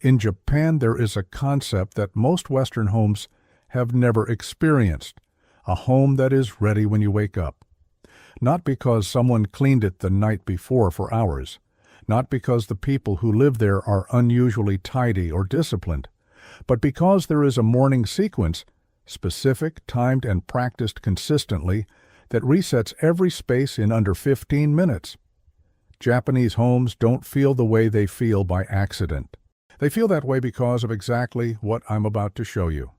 In Japan, there is a concept that most Western homes have never experienced, a home that is ready when you wake up. Not because someone cleaned it the night before for hours, not because the people who live there are unusually tidy or disciplined, but because there is a morning sequence, specific, timed, and practiced consistently, that resets every space in under 15 minutes. Japanese homes don't feel the way they feel by accident. They feel that way because of exactly what I'm about to show you.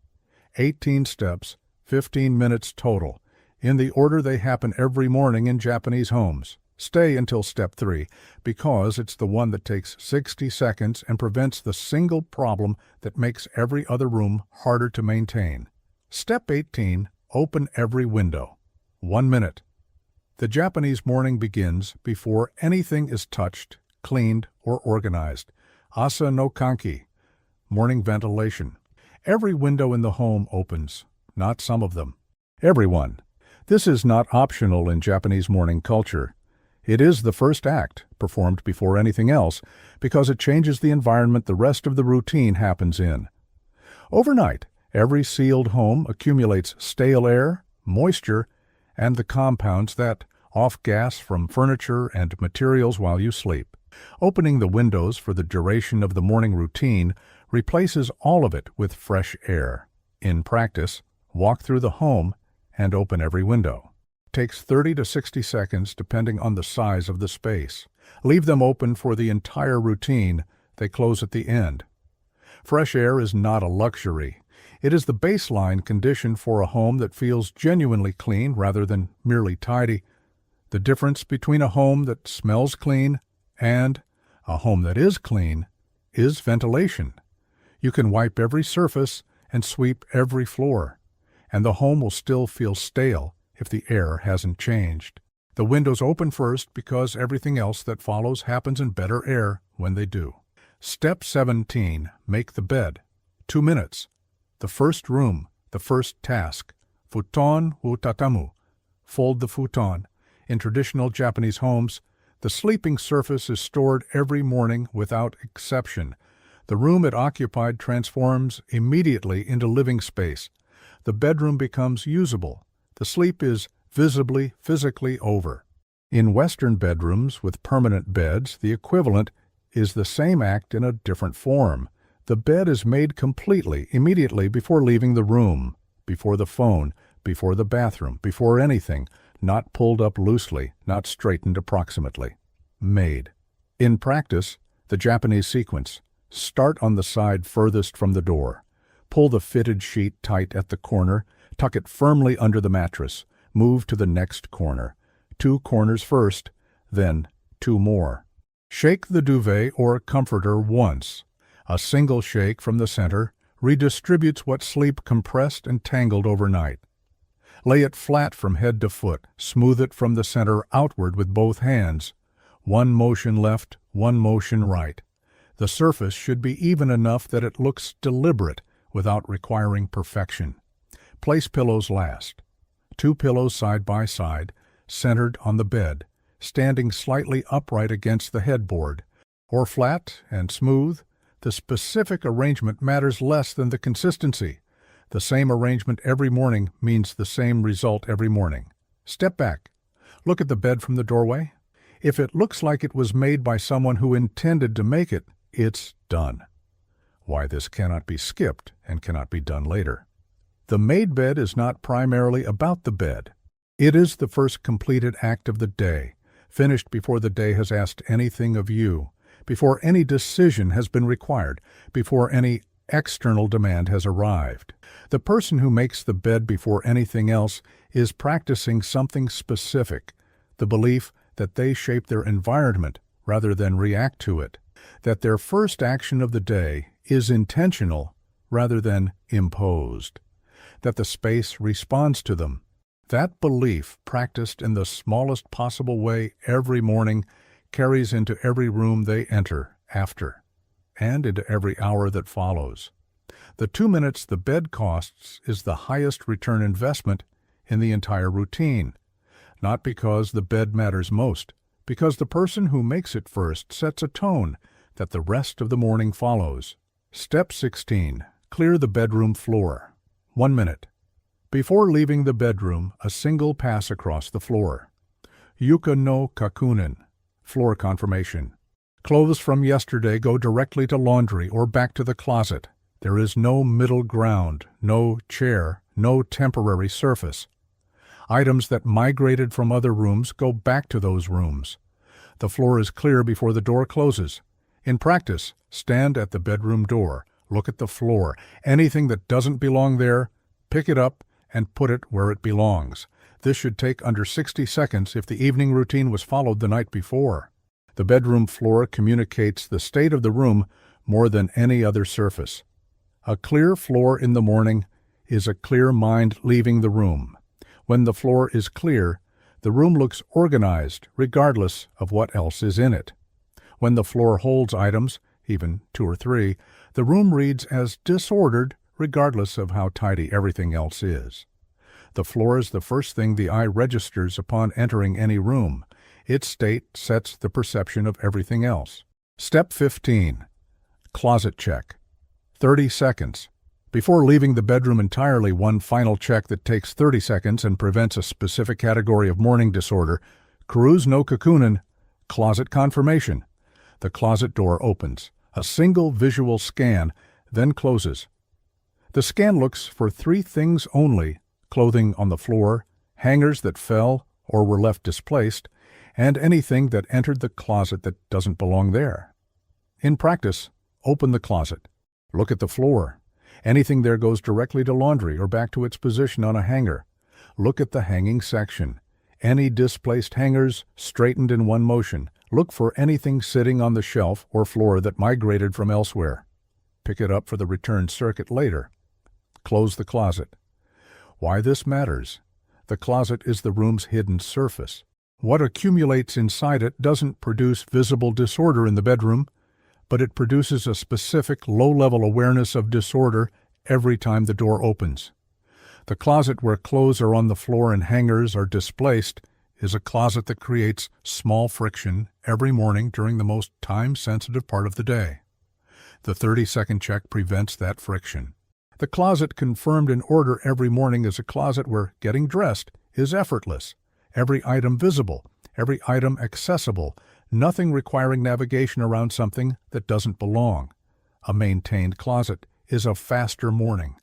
18 steps, 15 minutes total, in the order they happen every morning in Japanese homes. Stay until step 3, because it's the one that takes 60 seconds and prevents the single problem that makes every other room harder to maintain. Step 18, open every window. 1 minute. The Japanese morning begins before anything is touched, cleaned, or organized. Asa no kanki, morning ventilation. Every window in the home opens, not some of them. Everyone. This is not optional in Japanese morning culture. It is the first act, performed before anything else, because it changes the environment the rest of the routine happens in. Overnight, every sealed home accumulates stale air, moisture, and the compounds that off gas from furniture and materials while you sleep. Opening the windows for the duration of the morning routine replaces all of it with fresh air. In practice, walk through the home and open every window. Takes 30 to 60 seconds depending on the size of the space. Leave them open for the entire routine. They close at the end. Fresh air is not a luxury. It is the baseline condition for a home that feels genuinely clean rather than merely tidy. The difference between a home that smells clean and a home that is clean is ventilation. You can wipe every surface and sweep every floor, and the home will still feel stale if the air hasn't changed. The windows open first because everything else that follows happens in better air when they do. Step 17, make the bed. 2 minutes. The first room, the first task. Futon wo tatamu. Fold the futon. In traditional Japanese homes, the sleeping surface is stored every morning without exception. The room it occupied transforms immediately into living space. The bedroom becomes usable. The sleep is visibly, physically over. In Western bedrooms with permanent beds, the equivalent is the same act in a different form. The bed is made completely, immediately before leaving the room, before the phone, before the bathroom, before anything, not pulled up loosely, not straightened approximately. Made. In practice, the Japanese sequence. Start on the side furthest from the door. Pull the fitted sheet tight at the corner, tuck it firmly under the mattress. Move to the next corner. 2 corners first, then 2 more. Shake the duvet or comforter once. A single shake from the center redistributes what sleep compressed and tangled overnight. Lay it flat from head to foot. Smooth it from the center outward with both hands. 1 motion left, 1 motion right. The surface should be even enough that it looks deliberate without requiring perfection. Place pillows last. 2 pillows side by side, centered on the bed, standing slightly upright against the headboard, or flat and smooth. The specific arrangement matters less than the consistency. The same arrangement every morning means the same result every morning. Step back. Look at the bed from the doorway. If it looks like it was made by someone who intended to make it, it's done. Why this cannot be skipped and cannot be done later. The made bed is not primarily about the bed. It is the first completed act of the day, finished before the day has asked anything of you, before any decision has been required, before any external demand has arrived. The person who makes the bed before anything else is practicing something specific, the belief that they shape their environment rather than react to it, that their first action of the day is intentional rather than imposed, that the space responds to them. That belief, practiced in the smallest possible way every morning, carries into every room they enter after, and into every hour that follows. The 2 minutes the bed costs is the highest return investment in the entire routine, not because the bed matters most, because the person who makes it first sets a tone that the rest of the morning follows. Step 16. Clear the bedroom floor. 1 minute. Before leaving the bedroom, a single pass across the floor. Yuka no kakunin. Floor confirmation. Clothes from yesterday go directly to laundry or back to the closet. There is no middle ground, no chair, no temporary surface. Items that migrated from other rooms go back to those rooms. The floor is clear before the door closes. In practice, stand at the bedroom door, look at the floor. Anything that doesn't belong there, pick it up and put it where it belongs. This should take under 60 seconds if the evening routine was followed the night before. The bedroom floor communicates the state of the room more than any other surface. A clear floor in the morning is a clear mind leaving the room. When the floor is clear, the room looks organized regardless of what else is in it. When the floor holds items, even 2 or 3, the room reads as disordered regardless of how tidy everything else is. The floor is the first thing the eye registers upon entering any room. Its state sets the perception of everything else. Step 15. Closet check. 30 seconds. Before leaving the bedroom entirely, one final check that takes 30 seconds and prevents a specific category of morning disorder. Kuru's no kakunin. Closet confirmation. The closet door opens. A single visual scan, then closes. The scan looks for 3 things only: clothing on the floor, hangers that fell or were left displaced, and anything that entered the closet that doesn't belong there. In practice, open the closet. Look at the floor. Anything there goes directly to laundry or back to its position on a hanger. Look at the hanging section. Any displaced hangers straightened in one motion. Look for anything sitting on the shelf or floor that migrated from elsewhere. Pick it up for the return circuit later. Close the closet. Why this matters? The closet is the room's hidden surface. What accumulates inside it doesn't produce visible disorder in the bedroom, but it produces a specific low-level awareness of disorder every time the door opens. The closet where clothes are on the floor and hangers are displaced is a closet that creates small friction every morning during the most time-sensitive part of the day. The 30-second check prevents that friction. The closet confirmed in order every morning is a closet where getting dressed is effortless. Every item visible, every item accessible, nothing requiring navigation around something that doesn't belong. A maintained closet is a faster morning.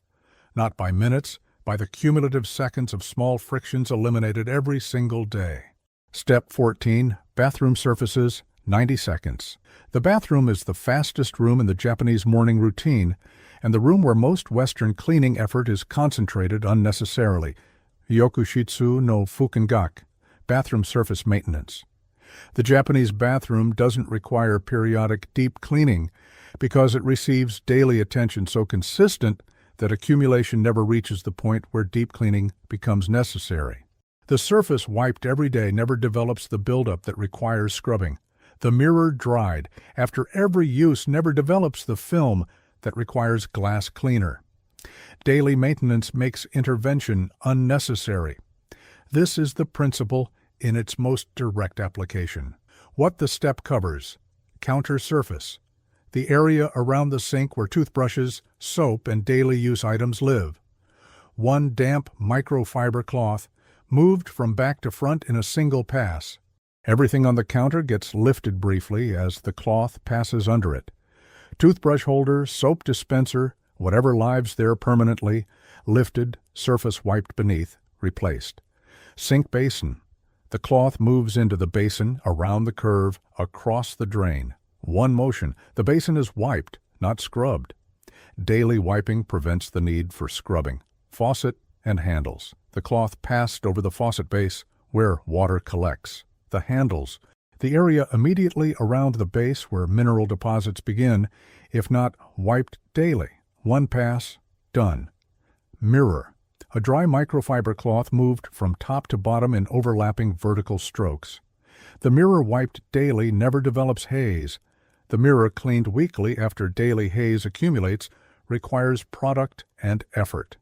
Not by minutes, by the cumulative seconds of small frictions eliminated every single day. Step 14. Bathroom surfaces, 90 seconds. The bathroom is the fastest room in the Japanese morning routine, and the room where most Western cleaning effort is concentrated unnecessarily. Yokushitsu no Fukengak, bathroom surface maintenance. The Japanese bathroom doesn't require periodic deep cleaning because it receives daily attention so consistent that accumulation never reaches the point where deep cleaning becomes necessary. The surface wiped every day never develops the buildup that requires scrubbing. The mirror dried after every use never develops the film that requires glass cleaner. Daily maintenance makes intervention unnecessary. This is the principle in its most direct application. What the step covers: counter surface, the area around the sink where toothbrushes, soap, and daily use items live. One damp microfiber cloth moved from back to front in a single pass. Everything on the counter gets lifted briefly as the cloth passes under it. Toothbrush holder, soap dispenser, whatever lives there permanently, lifted, surface wiped beneath, replaced. Sink basin. The cloth moves into the basin, around the curve, across the drain. One motion. The basin is wiped, not scrubbed. Daily wiping prevents the need for scrubbing. Faucet and handles. The cloth passed over the faucet base, where water collects. The handles. The area immediately around the base where mineral deposits begin, if not wiped daily. One pass, done. Mirror. A dry microfiber cloth moved from top to bottom in overlapping vertical strokes. The mirror wiped daily never develops haze. The mirror cleaned weekly after daily haze accumulates requires product and effort.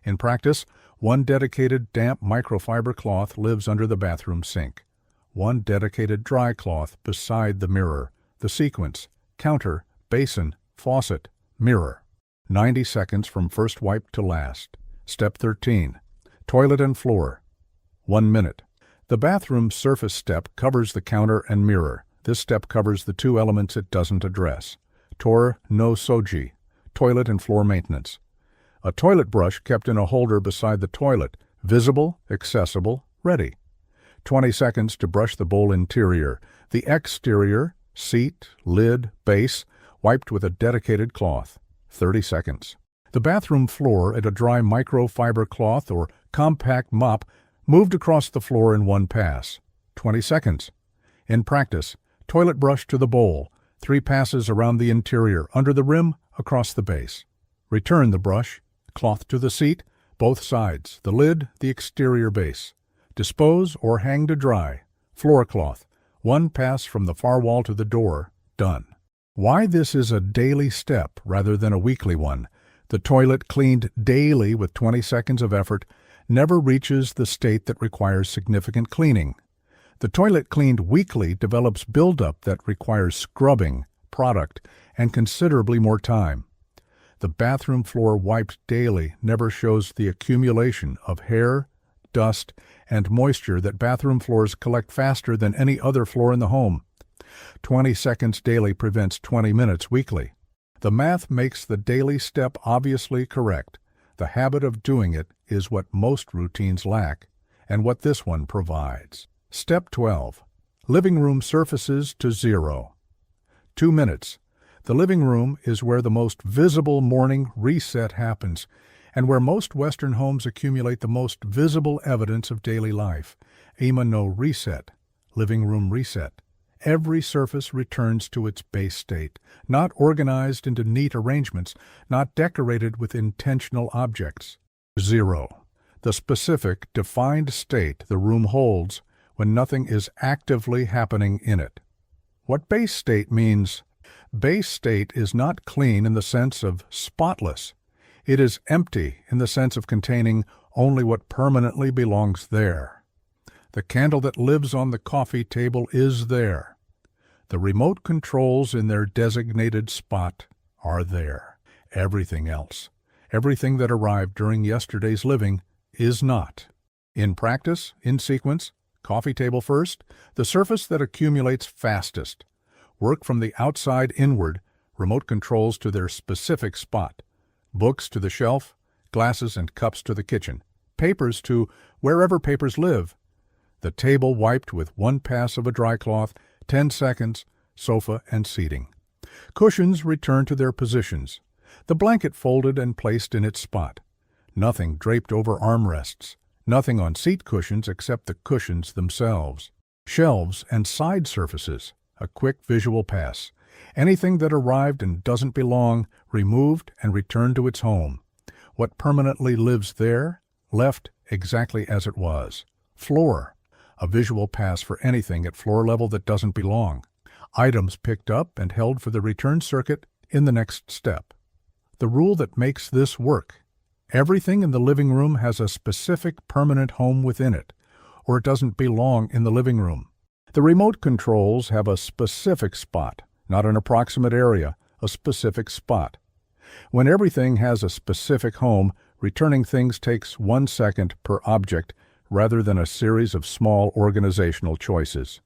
In practice, one dedicated damp microfiber cloth lives under the bathroom sink. One dedicated dry cloth beside the mirror. The sequence: counter, basin, faucet, Mirror. 90 seconds from first wipe to last. Step 13. Toilet and floor. 1 minute. The bathroom surface step covers the counter and mirror. This step covers the two elements it doesn't address. Tor no soji. Toilet and floor maintenance. A toilet brush kept in a holder beside the toilet. Visible, accessible, ready. 20 seconds to brush the bowl interior. The exterior, seat, lid, base, wiped with a dedicated cloth. 30 seconds. The bathroom floor at a dry microfiber cloth or compact mop moved across the floor in one pass. 20 seconds. In practice, toilet brush to the bowl, 3 passes around the interior, under the rim, across the base. Return the brush, cloth to the seat, both sides, the lid, the exterior base. Dispose or hang to dry. Floor cloth, 1 pass from the far wall to the door, done. Why this is a daily step rather than a weekly one. The toilet cleaned daily with 20 seconds of effort never reaches the state that requires significant cleaning. The toilet cleaned weekly develops buildup that requires scrubbing, product, and considerably more time. The bathroom floor wiped daily never shows the accumulation of hair, dust, and moisture that bathroom floors collect faster than any other floor in the home. 20 seconds daily prevents 20 minutes weekly. The math makes the daily step obviously correct. The habit of doing it is what most routines lack, and what this one provides. Step 12. Living room surfaces to 0. 2 minutes. The living room is where the most visible morning reset happens, and where most Western homes accumulate the most visible evidence of daily life. Ima no reset. Living room reset. Every surface returns to its base state, not organized into neat arrangements, not decorated with intentional objects. 0. The specific, defined state the room holds when nothing is actively happening in it. What base state means? Base state is not clean in the sense of spotless. It is empty in the sense of containing only what permanently belongs there. The candle that lives on the coffee table is there. The remote controls in their designated spot are there. Everything else, everything that arrived during yesterday's living, is not. In practice, in sequence, coffee table first, the surface that accumulates fastest. Work from the outside inward, remote controls to their specific spot. Books to the shelf, glasses and cups to the kitchen, papers to wherever papers live. The table wiped with 1 pass of a dry cloth, 10 seconds, sofa and seating. Cushions returned to their positions. The blanket folded and placed in its spot. Nothing draped over armrests. Nothing on seat cushions except the cushions themselves. Shelves and side surfaces, a quick visual pass. Anything that arrived and doesn't belong, removed and returned to its home. What permanently lives there, left exactly as it was. Floor, a visual pass for anything at floor level that doesn't belong. Items picked up and held for the return circuit in the next step. The rule that makes this work. Everything in the living room has a specific permanent home within it, or it doesn't belong in the living room. The remote controls have a specific spot, not an approximate area, a specific spot. When everything has a specific home, returning things takes 1 second per object rather than a series of small organizational choices.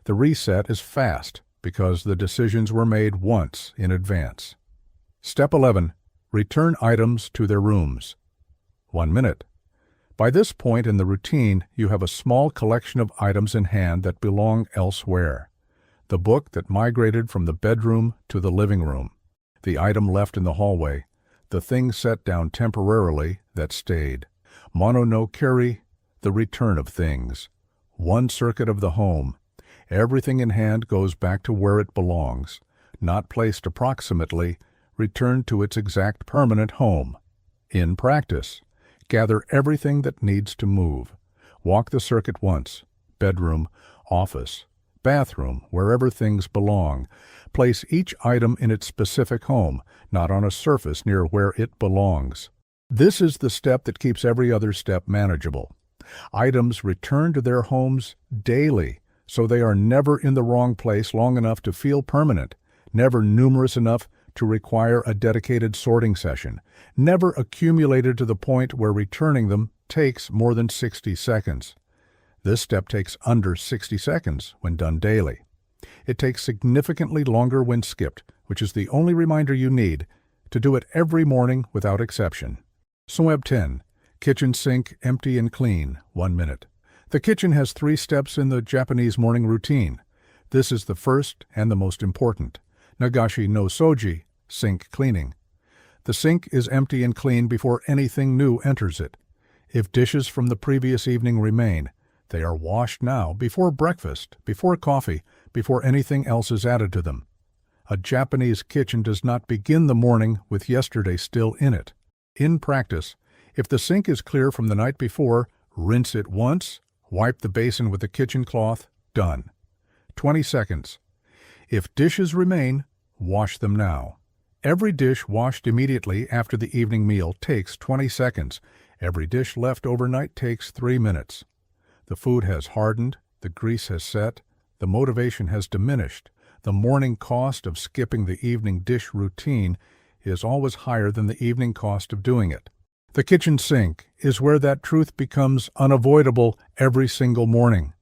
The reset is fast because the decisions were made once in advance. Step 11. Return items to their rooms. 1 minute. By this point in the routine, you have a small collection of items in hand that belong elsewhere. The book that migrated from the bedroom to the living room. The item left in the hallway. The thing set down temporarily that stayed. Mono no keri, the return of things. 1 circuit of the home. Everything in hand goes back to where it belongs. Not placed approximately, returned to its exact permanent home. In practice, gather everything that needs to move. Walk the circuit once. Bedroom, office, bathroom, wherever things belong. Place each item in its specific home, not on a surface near where it belongs. This is the step that keeps every other step manageable. Items return to their homes daily, so they are never in the wrong place long enough to feel permanent, never numerous enough to require a dedicated sorting session, never accumulated to the point where returning them takes more than 60 seconds. This step takes under 60 seconds when done daily. It takes significantly longer when skipped, which is the only reminder you need to do it every morning without exception. Step 10. Kitchen sink empty and clean, 1 minute. The kitchen has 3 steps in the Japanese morning routine. This is the first and the most important. Nagashi no soji, sink cleaning. The sink is empty and clean before anything new enters it. If dishes from the previous evening remain, they are washed now, before breakfast, before coffee, before anything else is added to them. A Japanese kitchen does not begin the morning with yesterday still in it. In practice, if the sink is clear from the night before, rinse it once, wipe the basin with a kitchen cloth, done. 20 seconds. If dishes remain, wash them now. Every dish washed immediately after the evening meal takes 20 seconds. Every dish left overnight takes 3 minutes. The food has hardened, the grease has set, the motivation has diminished. The morning cost of skipping the evening dish routine is always higher than the evening cost of doing it. The kitchen sink is where that truth becomes unavoidable every single morning.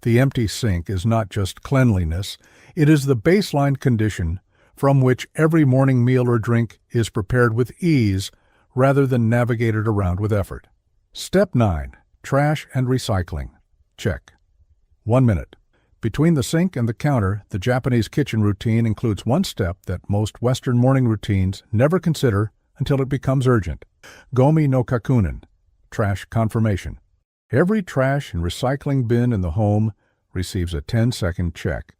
The empty sink is not just cleanliness, it is the baseline condition from which every morning meal or drink is prepared with ease rather than navigated around with effort. Step 9. Trash and recycling. Check. 1 minute. Between the sink and the counter, the Japanese kitchen routine includes one step that most Western morning routines never consider until it becomes urgent. Gomi no kakunin, trash confirmation. Every trash and recycling bin in the home receives a 10-second check.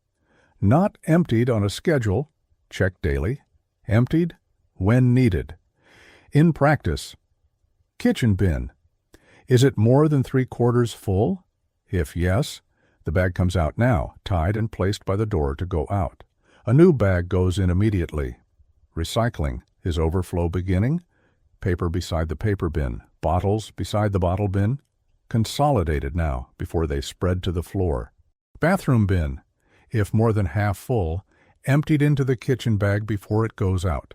Not emptied on a schedule, check daily. Emptied when needed. In practice, kitchen bin. Is it more than 3/4 full? If yes, the bag comes out now, tied and placed by the door to go out. A new bag goes in immediately. Recycling. Is overflow beginning? Paper beside the paper bin. Bottles beside the bottle bin. Consolidated now before they spread to the floor. Bathroom bin. If more than half full, emptied into the kitchen bag before it goes out.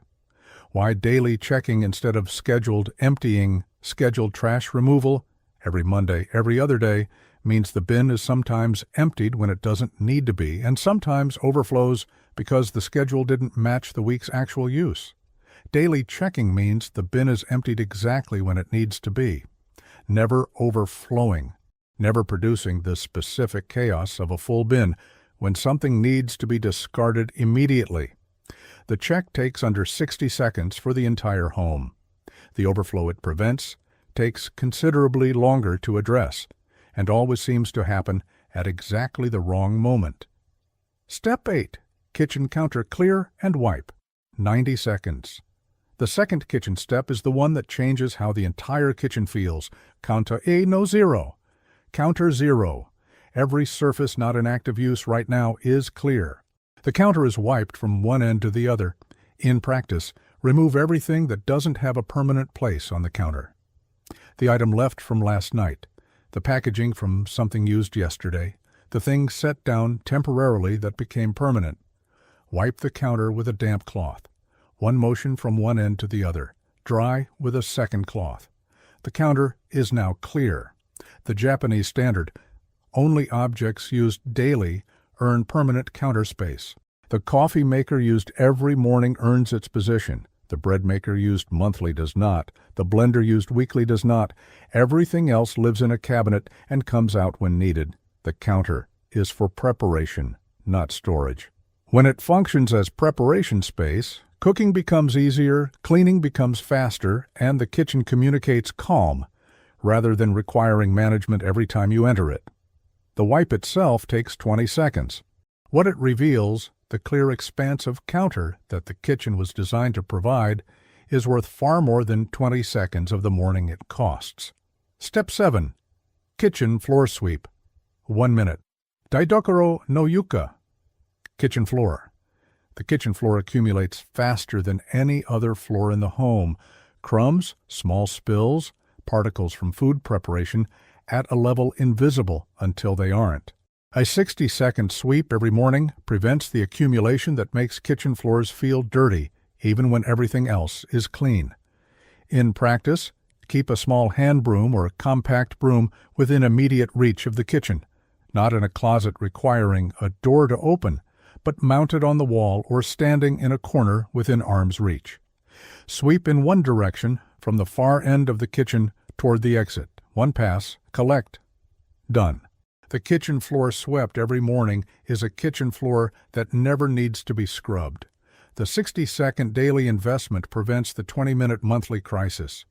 Why daily checking instead of scheduled emptying? Scheduled trash removal every Monday, every other day, means the bin is sometimes emptied when it doesn't need to be, and sometimes overflows because the schedule didn't match the week's actual use. Daily checking means the bin is emptied exactly when it needs to be, never overflowing, never producing the specific chaos of a full bin when something needs to be discarded immediately. The check takes under 60 seconds for the entire home. The overflow it prevents takes considerably longer to address, and always seems to happen at exactly the wrong moment. Step 8. Kitchen counter clear and wipe. 90 seconds. The second kitchen step is the one that changes how the entire kitchen feels. Counter no zero. Counter 0. Every surface not in active use right now is clear. The counter is wiped from one end to the other. In practice, remove everything that doesn't have a permanent place on the counter. The item left from last night, the packaging from something used yesterday, the thing set down temporarily that became permanent. Wipe the counter with a damp cloth. One motion from one end to the other. Dry with a second cloth. The counter is now clear. The Japanese standard, only objects used daily earn permanent counter space. The coffee maker used every morning earns its position. The bread maker used monthly does not. The blender used weekly does not. Everything else lives in a cabinet and comes out when needed. The counter is for preparation, not storage. When it functions as preparation space, cooking becomes easier, cleaning becomes faster, and the kitchen communicates calm, rather than requiring management every time you enter it. The wipe itself takes 20 seconds. What it reveals, the clear expanse of counter that the kitchen was designed to provide, is worth far more than 20 seconds of the morning it costs. Step 7. Kitchen floor sweep. 1 minute. Daidokoro no yuka. Kitchen floor. The kitchen floor accumulates faster than any other floor in the home. Crumbs, small spills, particles from food preparation at a level invisible until they aren't. A 60-second sweep every morning prevents the accumulation that makes kitchen floors feel dirty, even when everything else is clean. In practice, keep a small hand broom or a compact broom within immediate reach of the kitchen, not in a closet requiring a door to open, but mounted on the wall or standing in a corner within arm's reach. Sweep in one direction from the far end of the kitchen toward the exit. One pass, collect. Done. The kitchen floor swept every morning is a kitchen floor that never needs to be scrubbed. The 60-second daily investment prevents the 20-minute monthly crisis.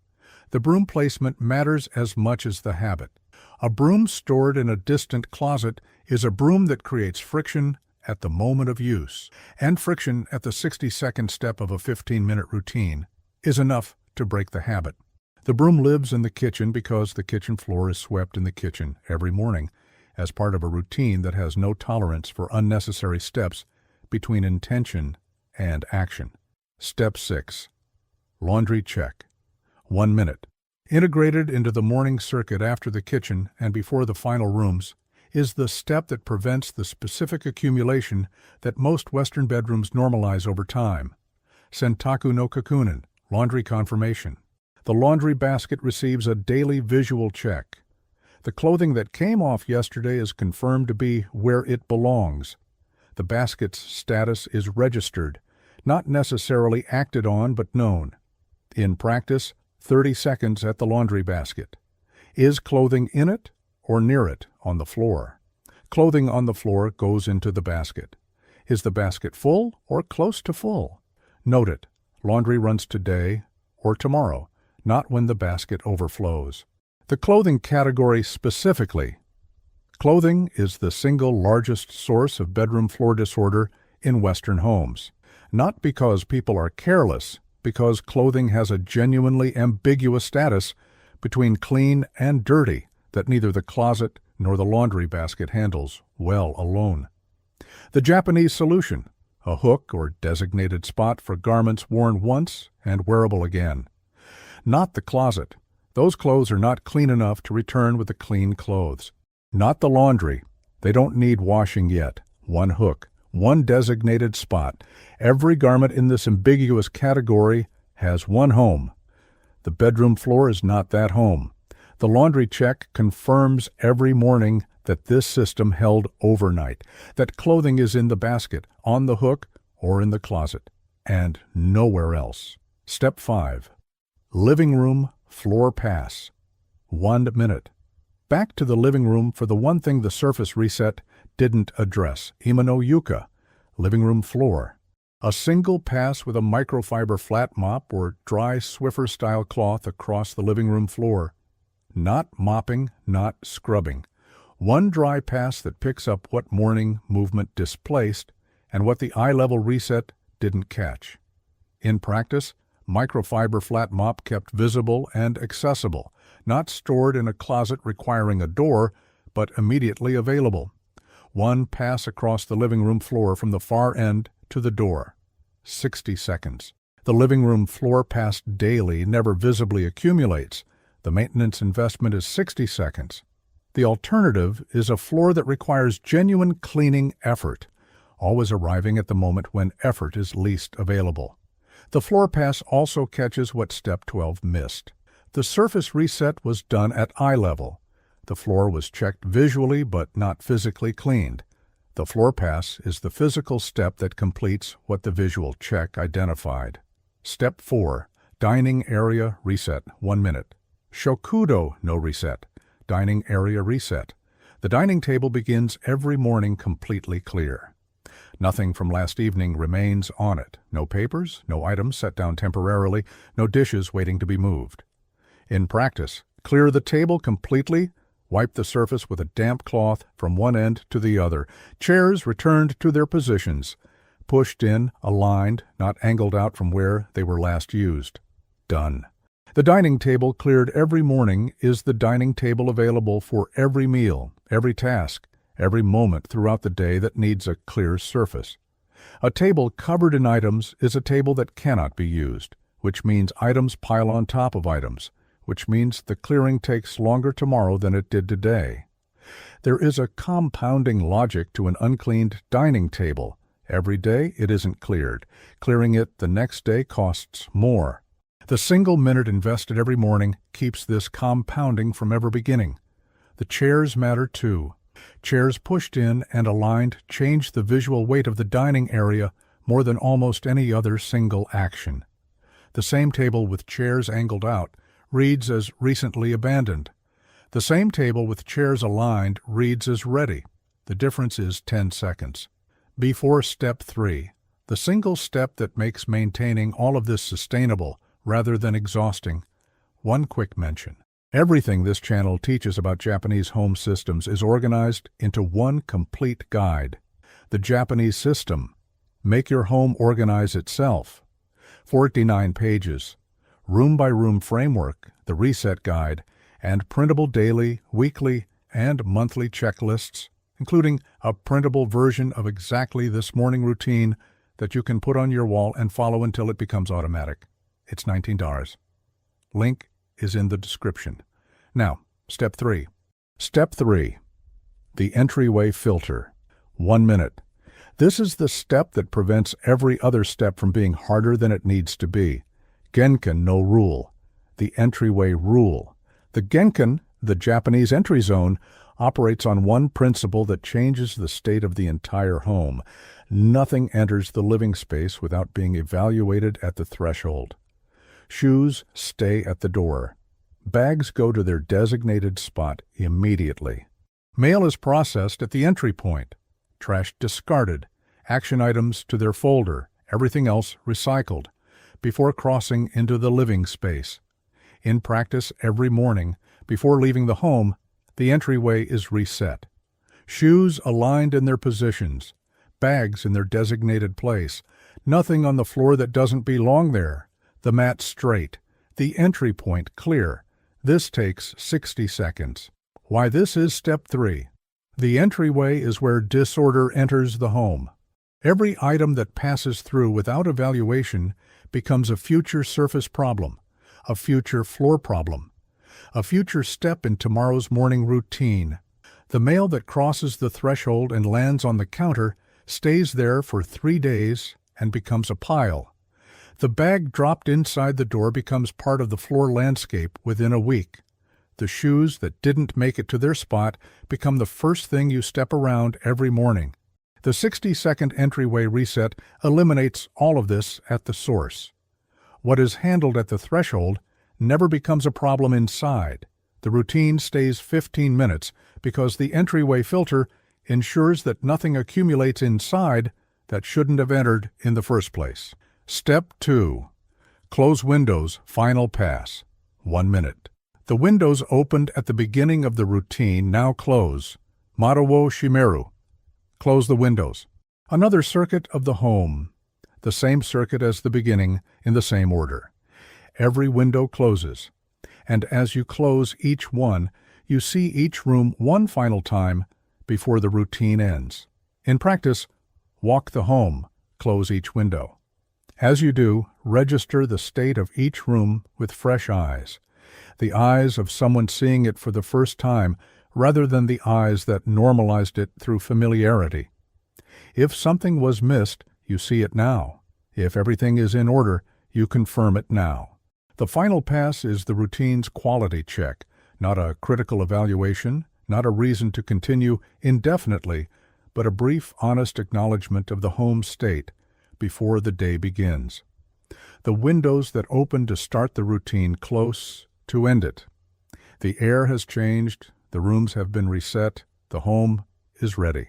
The broom placement matters as much as the habit. A broom stored in a distant closet is a broom that creates friction at the moment of use, and friction at the 60-second step of a 15-minute routine is enough to break the habit. The broom lives in the kitchen because the kitchen floor is swept in the kitchen every morning as part of a routine that has no tolerance for unnecessary steps between intention and action. Step 6. Laundry check. 1 minute. Integrated into the morning circuit after the kitchen and before the final rooms is the step that prevents the specific accumulation that most Western bedrooms normalize over time. Sentaku no kakunin, laundry confirmation. The laundry basket receives a daily visual check. The clothing that came off yesterday is confirmed to be where it belongs. The basket's status is registered, not necessarily acted on but known. In practice, 30 seconds at the laundry basket. Is clothing in it or near it on the floor? Clothing on the floor goes into the basket. Is the basket full or close to full? Note it. Laundry runs today or tomorrow, not when the basket overflows. The clothing category specifically. Clothing is the single largest source of bedroom floor disorder in Western homes. Not because people are careless, because clothing has a genuinely ambiguous status between clean and dirty that neither the closet nor the laundry basket handles well alone. The Japanese solution, a hook or designated spot for garments worn once and wearable again. Not the closet. Those clothes are not clean enough to return with the clean clothes. Not the laundry. They don't need washing yet. One hook. One designated spot. Every garment in this ambiguous category has one home. The bedroom floor is not that home. The laundry check confirms every morning that this system held overnight, that clothing is in the basket, on the hook, or in the closet, and nowhere else. Step 5. Living room floor pass. 1 minute. Back to the living room for the one thing the surface reset didn't address. Ima no yuka, living room floor. A single pass with a microfiber flat mop or dry Swiffer-style cloth across the living room floor. Not mopping, not scrubbing. One dry pass that picks up what morning movement displaced and what the eye-level reset didn't catch. In practice, microfiber flat mop kept visible and accessible, not stored in a closet requiring a door, but immediately available. One pass across the living room floor from the far end to the door. 60 seconds. The living room floor passed daily never visibly accumulates. The maintenance investment is 60 seconds. The alternative is a floor that requires genuine cleaning effort, always arriving at the moment when effort is least available. The floor pass also catches what Step 12 missed. The surface reset was done at eye level. The floor was checked visually but not physically cleaned. The floor pass is the physical step that completes what the visual check identified. Step 4. Dining area reset. 1 minute. Shokudo no reset. Dining area reset. The dining table begins every morning completely clear. Nothing from last evening remains on it. No papers, no items set down temporarily, no dishes waiting to be moved. In practice, clear the table completely, wipe the surface with a damp cloth from one end to the other. Chairs returned to their positions, pushed in, aligned, not angled out from where they were last used. Done. The dining table cleared every morning is the dining table available for every meal, every task, every moment throughout the day that needs a clear surface. A table covered in items is a table that cannot be used, which means items pile on top of items, which means the clearing takes longer tomorrow than it did today. There is a compounding logic to an uncleaned dining table, Every day it isn't cleared. Clearing it the next day costs more. The single minute invested every morning keeps this compounding from ever beginning. The chairs matter too. Chairs pushed in and aligned change the visual weight of the dining area more than almost any other single action. The same table with chairs angled out reads as recently abandoned. The same table with chairs aligned reads as ready. The difference is 10 seconds. Before step 3, the single step that makes maintaining all of this sustainable rather than exhausting. One quick mention. Everything this channel teaches about Japanese home systems is organized into one complete guide. The Japanese System. Make your home organize itself. 49 pages. Room-by-room framework, the reset guide, and printable daily, weekly, and monthly checklists, including a printable version of exactly this morning routine that you can put on your wall and follow until it becomes automatic. It's $19. Link is in the description. Now, step 3. Step 3. The entryway filter. 1 minute. This is the step that prevents every other step from being harder than it needs to be. Genkan no rule. The entryway rule. The Genkan, the Japanese entry zone, operates on one principle that changes the state of the entire home. Nothing enters the living space without being evaluated at the threshold. Shoes stay at the door. Bags go to their designated spot immediately. Mail is processed at the entry point. Trash discarded. Action items to their folder. Everything else recycled. Before crossing into the living space. In practice, every morning, before leaving the home, the entryway is reset. Shoes aligned in their positions. Bags in their designated place. Nothing on the floor that doesn't belong there. The mat straight. The entry point clear. This takes 60 seconds. Why this is step 3. The entryway is where disorder enters the home. Every item that passes through without evaluation becomes a future surface problem, a future floor problem, a future step in tomorrow's morning routine. The mail that crosses the threshold and lands on the counter stays there for 3 days and becomes a pile. The bag dropped inside the door becomes part of the floor landscape within a week. The shoes that didn't make it to their spot become the first thing you step around every morning. The 60-second entryway reset eliminates all of this at the source. What is handled at the threshold never becomes a problem inside. The routine stays 15 minutes because the entryway filter ensures that nothing accumulates inside that shouldn't have entered in the first place. Step 2. Close windows, final pass. 1 minute. The windows opened at the beginning of the routine now close. Mado wo shimeru. Close the windows. Another circuit of the home. The same circuit as the beginning in the same order. Every window closes. And as you close each one, you see each room one final time before the routine ends. In practice, walk the home, close each window. As you do, register the state of each room with fresh eyes. The eyes of someone seeing it for the first time rather than the eyes that normalized it through familiarity. If something was missed, you see it now. If everything is in order, you confirm it now. The final pass is the routine's quality check, not a critical evaluation, not a reason to continue indefinitely, but a brief, honest acknowledgement of the home state before the day begins. The windows that open to start the routine close to end it. The air has changed, the rooms have been reset, the home is ready.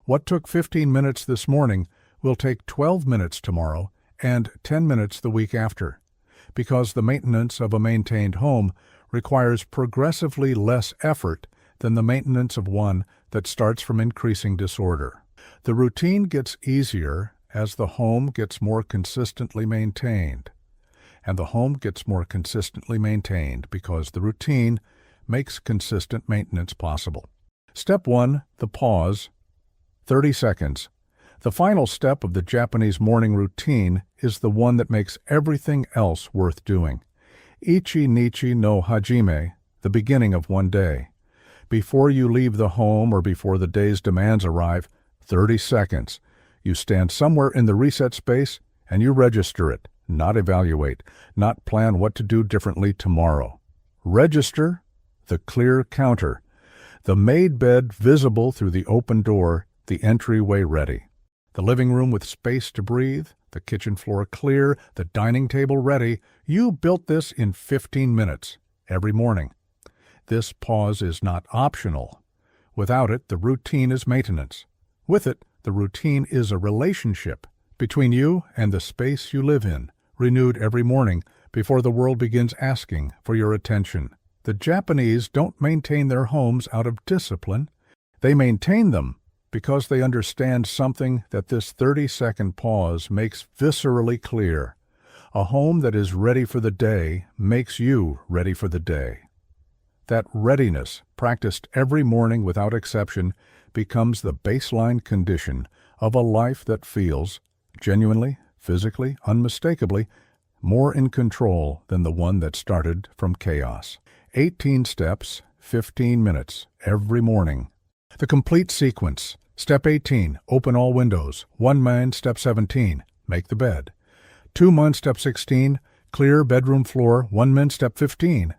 What took 15 minutes this morning will take 12 minutes tomorrow and 10 minutes the week after, because the maintenance of a maintained home requires progressively less effort than the maintenance of one that starts from increasing disorder. The routine gets easier as the home gets more consistently maintained. And the home gets more consistently maintained because the routine makes consistent maintenance possible. Step 1, the pause, 30 seconds. The final step of the Japanese morning routine is the one that makes everything else worth doing. Ichi nichi no hajime, the beginning of one day. Before you leave the home or before the day's demands arrive, 30 seconds. You stand somewhere in the reset space and you register it, not evaluate, not plan what to do differently tomorrow. Register the clear counter, the made bed visible through the open door, the entryway ready, the living room with space to breathe, the kitchen floor clear, the dining table ready. You built this in 15 minutes every morning. This pause is not optional. Without it, the routine is maintenance. With it, the routine is a relationship between you and the space you live in, renewed every morning before the world begins asking for your attention. The Japanese don't maintain their homes out of discipline. They maintain them because they understand something that this 30-second pause makes viscerally clear. A home that is ready for the day makes you ready for the day. That readiness, practiced every morning without exception, becomes the baseline condition of a life that feels, genuinely, physically, unmistakably, more in control than the one that started from chaos. 18 steps, 15 minutes, every morning. The complete sequence. Step 18, open all windows. 1 min, step 17, make the bed. 2 min, step 16, clear bedroom floor. 1 min, step 15.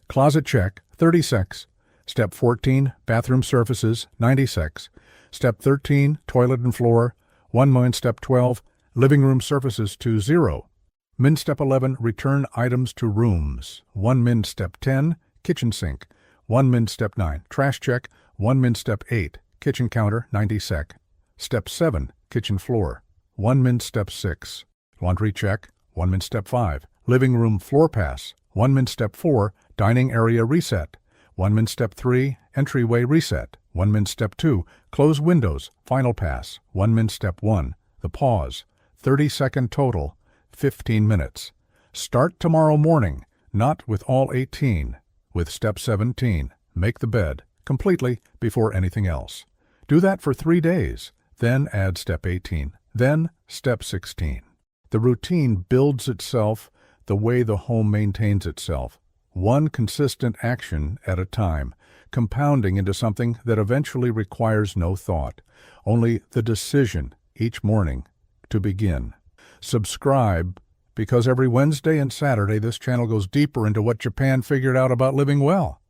Closet check, 36. Step 14, bathroom surfaces, 96. Step 13, toilet and floor. 1 min, step 12, living room surfaces to 0. Min step 11, return items to rooms. 1 min, step 10, kitchen sink. 1 min, step 9, trash check. 1 min, step 8, kitchen counter, 90 sec. Step 7, kitchen floor. 1 min, step 6, laundry check. 1 min, step 5, living room floor pass. 1 min, step 4, dining area reset. 1 min, step 3, entryway reset. 1 min, step 2, close windows, final pass. 1 min, step 1, the pause. 30-second total, 15 minutes. Start tomorrow morning, not with all 18, with step 17, make the bed, completely before anything else. Do that for 3 days, then add step 18, then step 16. The routine builds itself the way the home maintains itself, one consistent action at a time, compounding into something that eventually requires no thought, only the decision each morning to begin. Subscribe, because every Wednesday and Saturday this channel goes deeper into what Japan figured out about living well.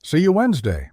See you Wednesday.